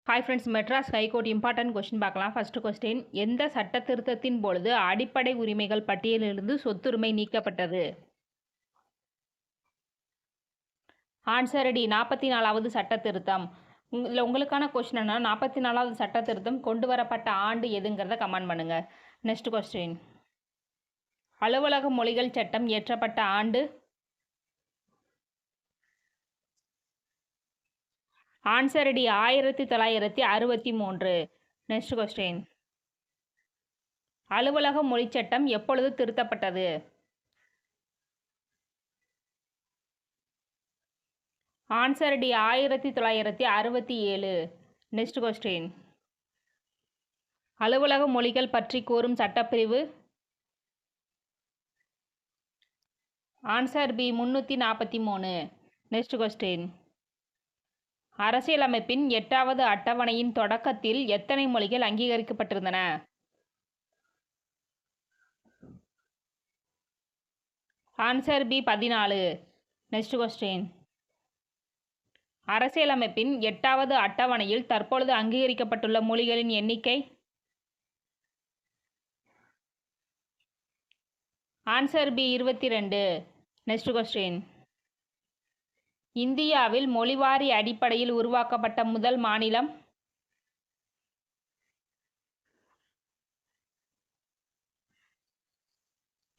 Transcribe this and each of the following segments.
Hi friends, Madras high court important question பார்க்கலாம். First question, எந்த சட்ட திருத்தத்தின் பொழுது அடிப்படை உரிமைகள் பட்டியலிலிருந்து சொத்துரிமை நீக்கப்பட்டது? ஆன்சர் டி, 44வது சட்ட திருத்தம். இதில் உங்களுக்கான கொஸ்டின் என்ன, 44வது சட்ட திருத்தம் கொண்டு வரப்பட்ட ஆண்டு எதுங்கிறத கமெண்ட் பண்ணுங்க. நெக்ஸ்ட் கொஸ்டின், அலுவலக மொழிகள் சட்டம் இயற்றப்பட்ட ஆண்டு? Answer D, 1963. நெக்ஸ்ட் கொஸ்டின், அலுவலக மொழி சட்டம் எப்பொழுது திருத்தப்பட்டது? Answer D, 1967. நெக்ஸ்ட் கொஸ்டின், அலுவலக மொழிகள் பற்றி கூறும் சட்டப்பிரிவு? Answer B, 343. நெக்ஸ்ட் கொஸ்டின், அரசியலமைப்பின் 8வது அட்டவணையின் தொடக்கத்தில் எத்தனை மொழிகள் அங்கீகரிக்கப்பட்டிருந்தன? Answer B, 14. நெக்ஸ்ட் கொஸ்டின், அரசியலமைப்பின் 8வது அட்டவணையில் தற்பொழுது அங்கீகரிக்கப்பட்டுள்ள மொழிகளின் எண்ணிக்கை? Answer B, 22. நெக்ஸ்ட் கொஸ்டின், இந்தியாவில் மொழிவாரி அடிப்படையில் உருவாக்கப்பட்ட முதல் மாநிலம்?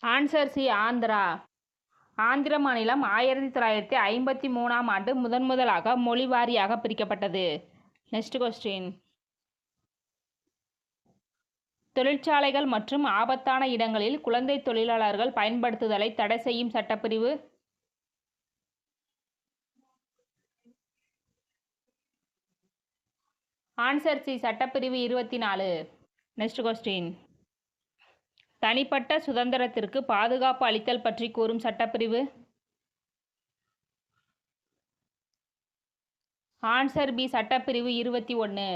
Answer C, Andhra. ஆந்திர மாநிலம் 1953ஆம் ஆண்டு முதலாக மொழிவாரியாக பிரிக்கப்பட்டது. நெக்ஸ்ட் கொஸ்டின், தொழிற்சாலைகள் மற்றும் ஆபத்தான இடங்களில் குழந்தை தொழிலாளர்கள் பயன்படுத்துதலை தடை செய்யும் சட்டப்பிரிவு? ஆன்சர் சி, சட்டப்பிரிவு 24. நெக்ஸ்ட் கொஸ்டின், தனிப்பட்ட சுதந்திரத்திற்கு பாதுகாப்பு அளித்தல் பற்றி கூறும் சட்டப்பிரிவு? ஆன்சர் பி, சட்டப்பிரிவு 21.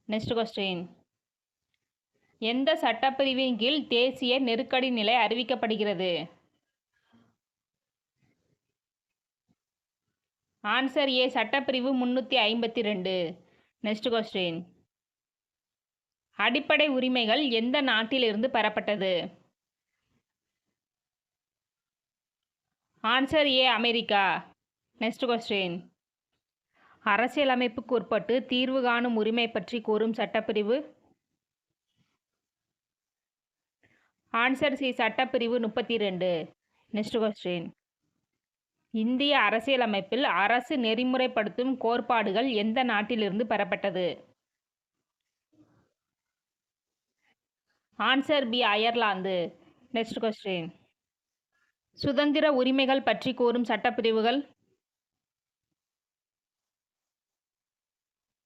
நெக்ஸ்ட் கொஸ்டின், எந்த சட்டப்பிரிவின் கீழ் தேசிய நெருக்கடி நிலை அறிவிக்கப்படுகிறது? ஆன்சர் ஏ, சட்டப்பிரிவு 352. நெக்ஸ்ட் கொஸ்டின், அடிப்படை உரிமைகள் எந்த நாட்டிலிருந்து பெறப்பட்டது? ஆன்சர் ஏ, அமெரிக்கா. நெக்ஸ்ட் கொஸ்டின், அரசியலமைப்புக்கு உட்பட்டு தீர்வு காணும் உரிமை பற்றி கூறும் சட்டப்பிரிவு? ஆன்சர் சி, சட்டப்பிரிவு 32. நெக்ஸ்ட் கொஸ்டின், இந்திய அரசியலமைப்பில் அரசு நெறிமுறைப்படுத்தும் கோட்பாடுகள் எந்த நாட்டிலிருந்து பெறப்பட்டது? Answer B, Ireland. Next question, சுதந்திர உரிமைகள் பற்றி கூறும் சட்டப்பிரிவுகள்?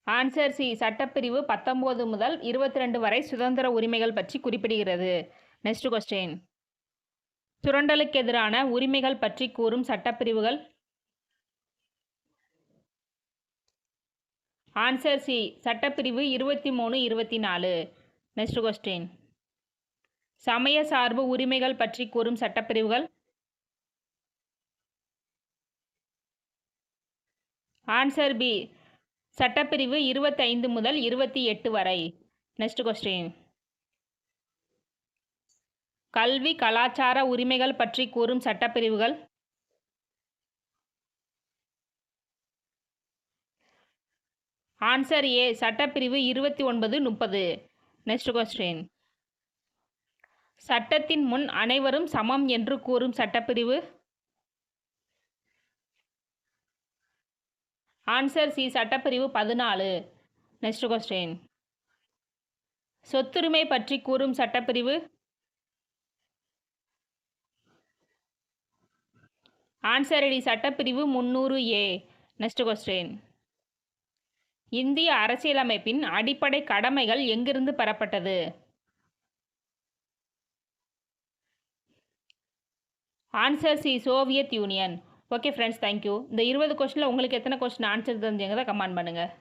ஆன்சர் சி, சட்டப்பிரிவு 19 முதல் 22 வரை சுதந்திர உரிமைகள் பற்றி குறிப்பிடுகிறது. நெக்ஸ்ட் கொஸ்டின், சுரண்டலுக்கு எதிரான உரிமைகள் பற்றி கூறும் சட்டப்பிரிவுகள்? ஆன்சர் சி, சட்டப்பிரிவு 23, 24. நெக்ஸ்ட் கொஸ்டின், சமய சார்பு உரிமைகள் பற்றி கூறும் சட்டப்பிரிவுகள்? ஆன்சர் பி, சட்டப்பிரிவு 25 முதல் 28 வரை. நெக்ஸ்ட் கொஸ்டின், கல்வி கலாச்சார உரிமைகள் பற்றி கூறும் சட்டப்பிரிவுகள்? ஆன்சர் ஏ, சட்டப்பிரிவு 29, 30. நெக்ஸ்ட் கொஸ்டின், சட்டத்தின் முன் அனைவரும் சமம் என்று கூறும் சட்டப்பிரிவு? ஆன்சர் சி, சட்டப்பிரிவு 14. நெக்ஸ்ட் கொஸ்டின், சொத்துரிமை பற்றி கூறும் சட்டப்பிரிவு? ஆன்சர் டி, சட்டப்பிரிவு 300A. நெக்ஸ்ட் கொஸ்டின், இந்திய அரசியலமைப்பின் அடிப்படை கடமைகள் எங்கிருந்து பெறப்பட்டது? Answer C, Soviet union. Okay friends, thank you. இந்த 20 கொஸ்டினில் உங்களுக்கு எத்தனை கொஸ்டின் ஆன்சர் தெரிஞ்சுங்கிறத கமெண்ட் பண்ணுங்கள்.